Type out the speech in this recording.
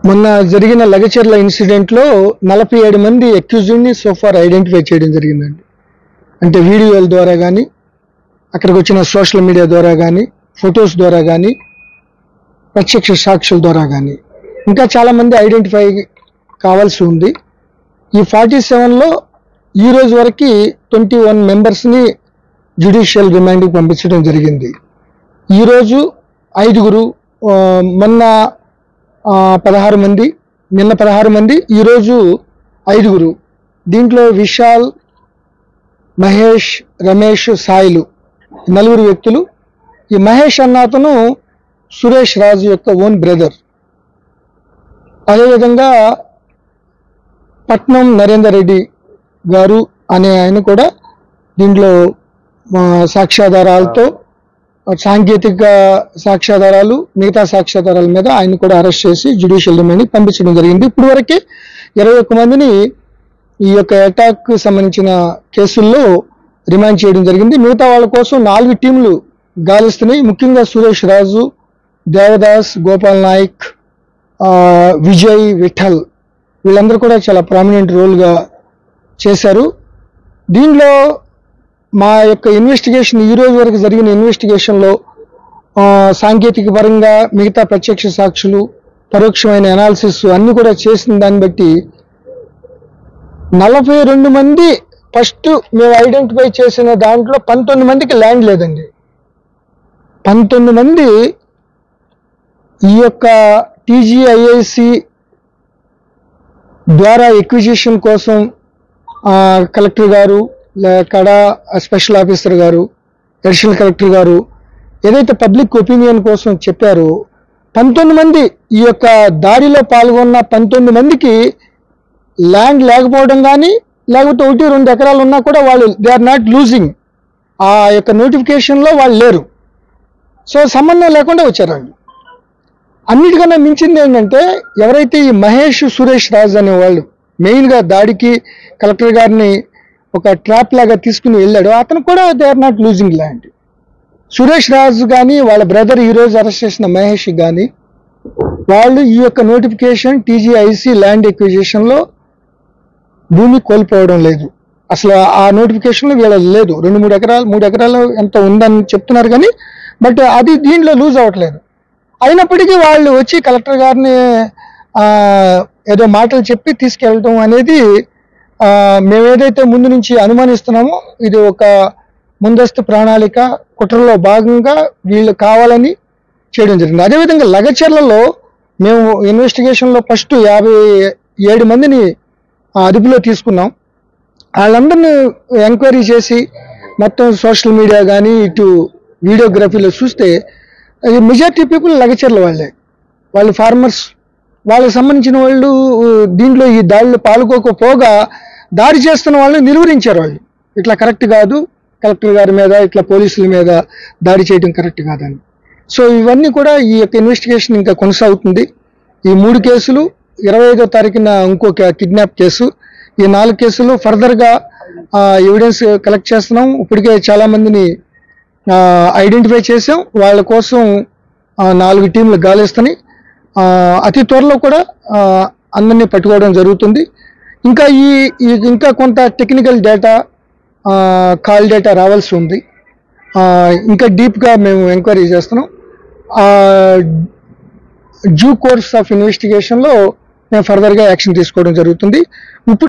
మొన్న జరిగిన లగచర్ల ఇన్సిడెంట్ లో 47 మంది అక్యూజ్డ్ ని సోఫార్ ఐడెంటిఫై చేయడం జరిగిందండి. అంటే వీడియోల ద్వారా కానీ, అక్కడికి వచ్చిన సోషల్ మీడియా ద్వారా కానీ, ఫొటోస్ ద్వారా కానీ, ప్రత్యక్ష సాక్షుల ద్వారా కానీ ఇంకా చాలా మంది ఐడెంటిఫై కావాల్సి ఉంది. ఈ 47లో ఈ రోజు వరకు 21 మెంబర్స్ని జ్యుడిషియల్ రిమాండ్కి పంపించడం జరిగింది. ఈరోజు 5గురు, మొన్న 16 మంది, నిన్న 16 మంది, ఈరోజు 5గురు. దీంట్లో విశాల్, మహేష్, రమేష్, సాయిలు 4 వ్యక్తులు. ఈ మహేష్ అన్న అతను సురేష్ రాజు యొక్క ఓన్ బ్రదర్. అదేవిధంగా పట్నం నరేందర్ రెడ్డి గారు అనే ఆయన కూడా దీంట్లో సాక్ష్యాధారాలతో, సాంకేతిక సాక్ష్యాధారాలు, మిగతా సాక్ష్యాధారాల మీద ఆయన కూడా అరెస్ట్ చేసి జ్యుడిషియల్ రిమాండ్కి పంపించడం జరిగింది. ఇప్పుడు వరకే 21 మందిని ఈ యొక్క అటాక్ సంబంధించిన కేసుల్లో రిమాండ్ చేయడం జరిగింది. మిగతా వాళ్ళ కోసం 4 టీంలు గాలిస్తున్నాయి. ముఖ్యంగా సురేష్ రాజు, దేవదాస్, గోపాల్ నాయక్, విజయ్, విఠల్ వీళ్ళందరూ కూడా చాలా ప్రామినెంట్ రోల్గా చేశారు. దీనిలో మా యొక్క ఇన్వెస్టిగేషన్, ఈ రోజు వరకు జరిగిన ఇన్వెస్టిగేషన్లో సాంకేతిక పరంగా మిగతా ప్రత్యక్ష సాక్షులు, పరోక్షమైన అనాలిసిస్ అన్ని కూడా చేసిన దాన్ని బట్టి 42 మంది ఫస్ట్ మేము ఐడెంటిఫై చేసిన దాంట్లో 19 మందికి ల్యాండ్ లేదండి. 19 మంది ఈ యొక్క టీజీఐఐసి ద్వారా ఎక్విజిషన్ కోసం కలెక్టర్ గారు, కడా స్పెషల్ ఆఫీసర్ గారు, అడిషనల్ కలెక్టర్ గారు ఏదైతే పబ్లిక్ ఒపీనియన్ కోసం చెప్పారో 19 మంది ఈ యొక్క దాడిలో పాల్గొన్న 19 మందికి ల్యాండ్ లేకపోవడం కానీ, లేకపోతే 1-2 ఎకరాలు ఉన్నా కూడా వాళ్ళు దే ఆర్ నాట్ లూజింగ్, ఆ యొక్క నోటిఫికేషన్లో వాళ్ళు లేరు. సో సంబంధం లేకుండా వచ్చారు వాళ్ళు. అన్నిటికన్నా మించింది ఏంటంటే, ఎవరైతే ఈ మహేష్, సురేష్ రాజ్ అనేవాళ్ళు మెయిన్గా దాడికి కలెక్టర్ గారిని ఒక ట్రాప్ లాగా తీసుకుని వెళ్ళాడు, అతను కూడా they are not losing land. Suresh Raju కానీ, వాళ్ళ బ్రదర్ ఈరోజు అరెస్ట్ చేసిన మహేష్ కానీ, వాళ్ళు ఈ యొక్క నోటిఫికేషన్ టీజీఐసి ల్యాండ్ ఎక్విజిషన్లో భూమి కోల్పోవడం లేదు. అసలు ఆ నోటిఫికేషన్లో వీళ్ళది లేదు. 2-3 ఎకరాలు, 3 ఎకరాలు ఎంత ఉందని చెప్తున్నారు కానీ, బట్ అది దీంట్లో లూజ్ అవ్వట్లేదు. అయినప్పటికీ వాళ్ళు వచ్చి కలెక్టర్ గారిని ఏదో మాటలు చెప్పి తీసుకెళ్ళటం అనేది మేము ఏదైతే ముందు నుంచి అనుమానిస్తున్నామో ఇది ఒక ముందస్తు ప్రణాళిక, కుట్రలో భాగంగా వీళ్ళు కావాలని చేయడం జరిగింది. అదేవిధంగా లగచర్లలో మేము ఇన్వెస్టిగేషన్లో ఫస్ట్ 57 మందిని అదుపులో తీసుకున్నాం. వాళ్ళందరినీ ఎంక్వైరీ చేసి మొత్తం సోషల్ మీడియా కానీ, ఇటు వీడియోగ్రఫీలో చూస్తే మెజారిటీ పీపుల్ లగచర్ల వాళ్ళే, వాళ్ళు ఫార్మర్స్, వాళ్ళకి సంబంధించిన వాళ్ళు దీంట్లో ఈ దాడిలో పాల్గొకపోగా దాడి చేస్తున్న వాళ్ళు నిలువరించారు. వాళ్ళు ఇట్లా కరెక్ట్ కాదు, కలెక్టర్ గారి మీద ఇట్లా పోలీసుల మీద దాడి చేయడం కరెక్ట్ కాదని. సో ఇవన్నీ కూడా ఈ యొక్క ఇన్వెస్టిగేషన్ ఇంకా కొనసాగుతుంది. ఈ 3 కేసులు, 25వ తారీఖున ఇంకొక కిడ్నాప్ కేసు, ఈ 4 కేసులు ఫర్దర్గా ఎవిడెన్స్ కలెక్ట్ చేస్తున్నాం. ఇప్పటికే చాలా మందిని ఐడెంటిఫై చేసాం. వాళ్ళ కోసం 4 టీంలు గాలిస్తున్నాయి. అతి త్వరలో కూడా అందరినీ పట్టుకోవడం జరుగుతుంది. ఇంకా ఇంకా కొంత టెక్నికల్ డేటా, కాల్ డేటా రావాల్సి ఉంది. ఇంకా డీప్గా మేము ఎంక్వైరీ చేస్తున్నాం. డ్యూ కోర్స్ ఆఫ్ ఇన్వెస్టిగేషన్లో మేము ఫర్దర్గా యాక్షన్ తీసుకోవడం జరుగుతుంది. ఇప్పుడు